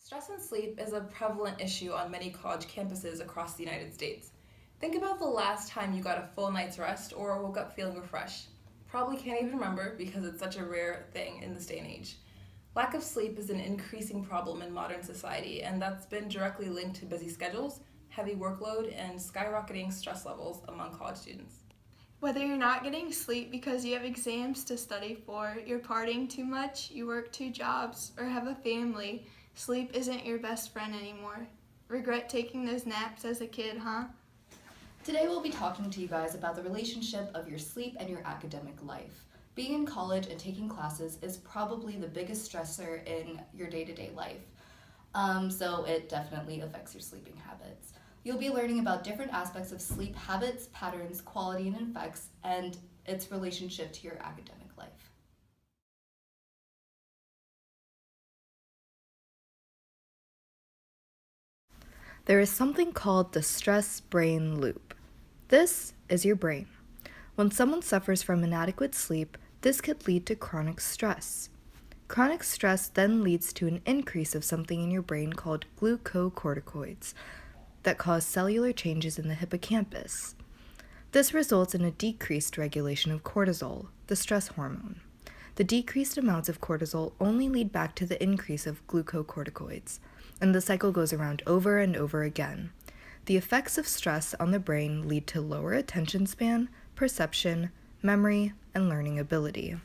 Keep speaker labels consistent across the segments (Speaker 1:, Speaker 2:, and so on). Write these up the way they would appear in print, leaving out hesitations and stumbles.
Speaker 1: Stress and sleep is a prevalent issue on many college campuses across the United States. Think about the last time you got a full night's rest or woke up feeling refreshed. Probably can't even remember because it's such a rare thing in this day and age. Lack of sleep is an increasing problem in modern society, and that's been directly linked to busy schedules, heavy workload, and skyrocketing stress levels among college students.
Speaker 2: Whether you're not getting sleep because you have exams to study for, you're partying too much, you work two jobs, or have a family, sleep isn't your best friend anymore. Regret taking those naps as a kid, huh?
Speaker 3: Today we'll be talking to you guys about the relationship of your sleep and your academic life. Being in college and taking classes is probably the biggest stressor in your day-to-day life. So it definitely affects your sleeping habits. You'll be learning about different aspects of sleep habits, patterns, quality, and effects, and its relationship to your academic life.
Speaker 4: There is something called the stress-brain loop. This is your brain. When someone suffers from inadequate sleep, this could lead to chronic stress. Chronic stress then leads to an increase of something in your brain called glucocorticoids that cause cellular changes in the hippocampus. This results in a decreased regulation of cortisol, the stress hormone. The decreased amounts of cortisol only lead back to the increase of glucocorticoids, and the cycle goes around over and over again. The effects of stress on the brain lead to lower attention span, perception, memory, and learning ability.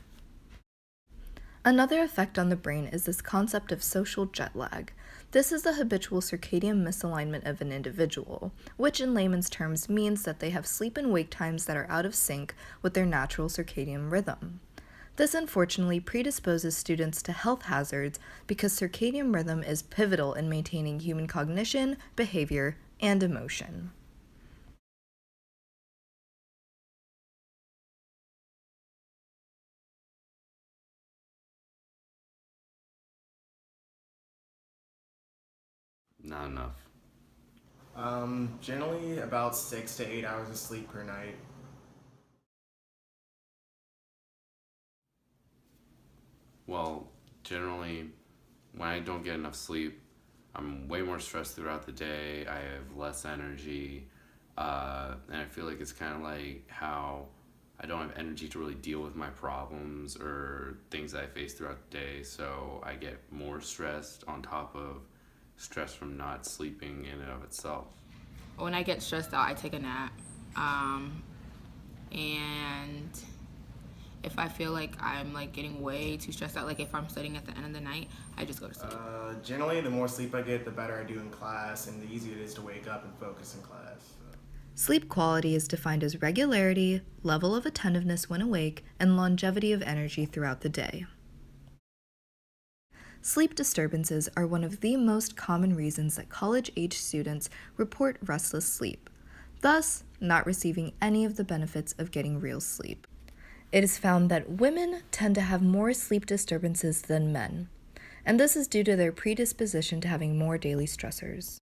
Speaker 4: Another effect on the brain is this concept of social jet lag. This is the habitual circadian misalignment of an individual, which in layman's terms means that they have sleep and wake times that are out of sync with their natural circadian rhythm. This unfortunately predisposes students to health hazards because circadian rhythm is pivotal in maintaining human cognition, behavior, and emotion.
Speaker 5: Not enough.
Speaker 6: Generally about 6 to 8 hours of sleep per night.
Speaker 5: Well, generally, when I don't get enough sleep, I'm way more stressed throughout the day. I have less energy, and I feel like it's kind of like how I don't have energy to really deal with my problems or things that I face throughout the day. So I get more stressed on top of stress from not sleeping in and of itself.
Speaker 7: When I get stressed out, I take a nap. And if I feel like I'm getting way too stressed out, like if I'm studying at the end of the night, I just go to sleep.
Speaker 6: Generally, the more sleep I get, the better I do in class, and the easier it is to wake up and focus in class.
Speaker 4: Sleep quality is defined as regularity, level of attentiveness when awake, and longevity of energy throughout the day. Sleep disturbances are one of the most common reasons that college-age students report restless sleep, thus not receiving any of the benefits of getting real sleep. It is found that women tend to have more sleep disturbances than men, and this is due to their predisposition to having more daily stressors.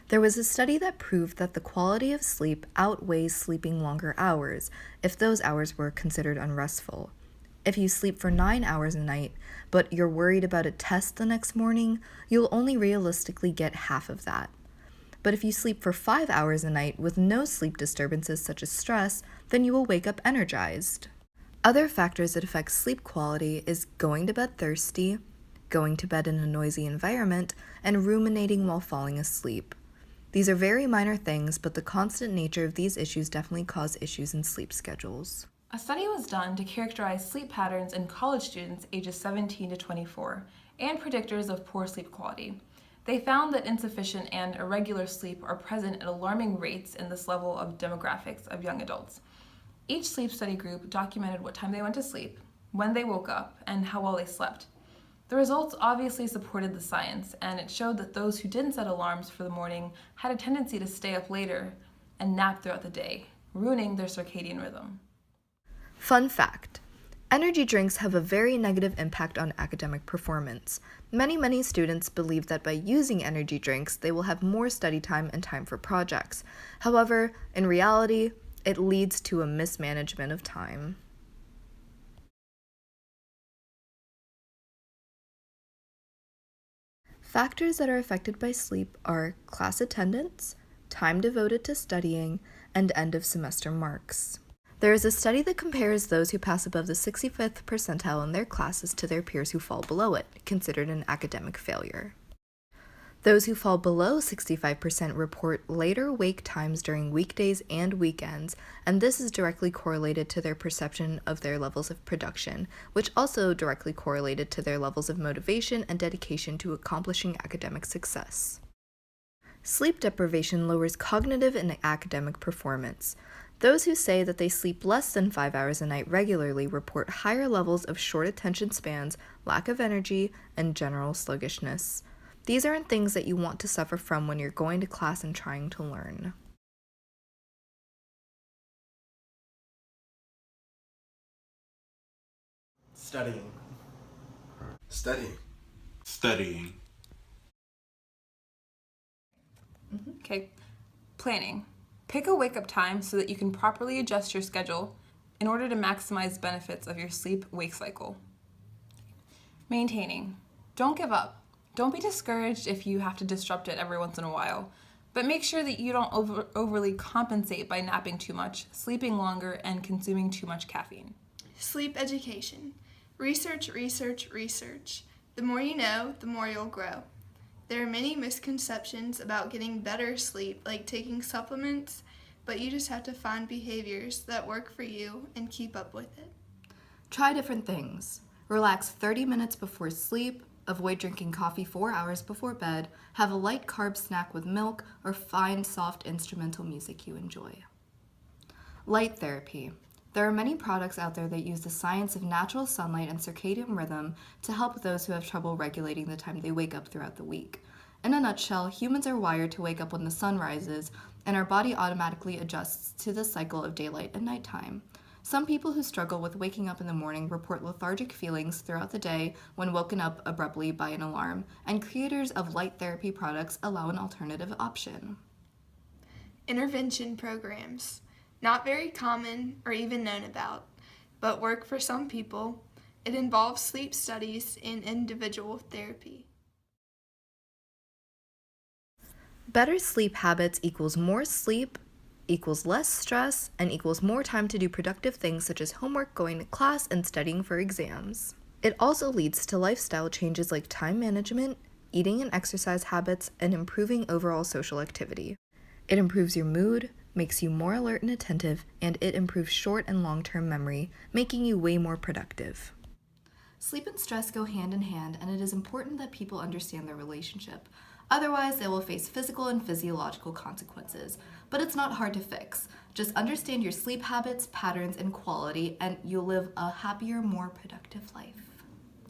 Speaker 4: There was a study that proved that the quality of sleep outweighs sleeping longer hours if those hours were considered unrestful. If you sleep for 9 hours a night, but you're worried about a test the next morning, you'll only realistically get half of that. But if you sleep for 5 hours a night with no sleep disturbances such as stress, then you will wake up energized. Other factors that affect sleep quality is going to bed thirsty, going to bed in a noisy environment, and ruminating while falling asleep. These are very minor things, but the constant nature of these issues definitely cause issues in sleep schedules.
Speaker 1: A study was done to characterize sleep patterns in college students ages 17 to 24 and predictors of poor sleep quality. They found that insufficient and irregular sleep are present at alarming rates in this level of demographics of young adults. Each sleep study group documented what time they went to sleep, when they woke up, and how well they slept. The results obviously supported the science, and it showed that those who didn't set alarms for the morning had a tendency to stay up later and nap throughout the day, ruining their circadian rhythm.
Speaker 4: Fun fact: energy drinks have a very negative impact on academic performance. Many students believe that by using energy drinks, they will have more study time and time for projects. However, in reality, it leads to a mismanagement of time. Factors that are affected by sleep are class attendance, time devoted to studying, and end of semester marks. There is a study that compares those who pass above the 65th percentile in their classes to their peers who fall below it, considered an academic failure. Those who fall below 65% report later wake times during weekdays and weekends, and this is directly correlated to their perception of their levels of production, which also directly correlated to their levels of motivation and dedication to accomplishing academic success. Sleep deprivation lowers cognitive and academic performance. Those who say that they sleep less than 5 hours a night regularly report higher levels of short attention spans, lack of energy, and general sluggishness. These aren't things that you want to suffer from when you're going to class and trying to learn.
Speaker 6: Studying.
Speaker 8: Studying.
Speaker 1: Okay. Planning. Pick a wake-up time so that you can properly adjust your schedule in order to maximize benefits of your sleep-wake cycle. Maintaining. Don't give up. Don't be discouraged if you have to disrupt it every once in a while, but make sure that you don't overly compensate by napping too much, sleeping longer, and consuming too much caffeine.
Speaker 2: Sleep education. Research, research, research. The more you know, the more you'll grow. There are many misconceptions about getting better sleep, like taking supplements, but you just have to find behaviors that work for you and keep up with it.
Speaker 3: Try different things. Relax 30 minutes before sleep, avoid drinking coffee 4 hours before bed, have a light carb snack with milk, or find soft instrumental music you enjoy. Light therapy. There are many products out there that use the science of natural sunlight and circadian rhythm to help those who have trouble regulating the time they wake up throughout the week. In a nutshell, humans are wired to wake up when the sun rises, and our body automatically adjusts to the cycle of daylight and nighttime. Some people who struggle with waking up in the morning report lethargic feelings throughout the day when woken up abruptly by an alarm, and creators of light therapy products allow an alternative option.
Speaker 2: Intervention programs. Not very common or even known about, but work for some people. It involves sleep studies and individual therapy.
Speaker 4: Better sleep habits equals more sleep, equals less stress, and equals more time to do productive things such as homework, going to class, and studying for exams. It also leads to lifestyle changes like time management, eating and exercise habits, and improving overall social activity. It improves your mood, makes you more alert and attentive, and it improves short and long-term memory, making you way more productive.
Speaker 3: Sleep and stress go hand in hand, and it is important that people understand their relationship. Otherwise, they will face physical and physiological consequences. But it's not hard to fix. Just understand your sleep habits, patterns, and quality, and you'll live a happier, more productive life.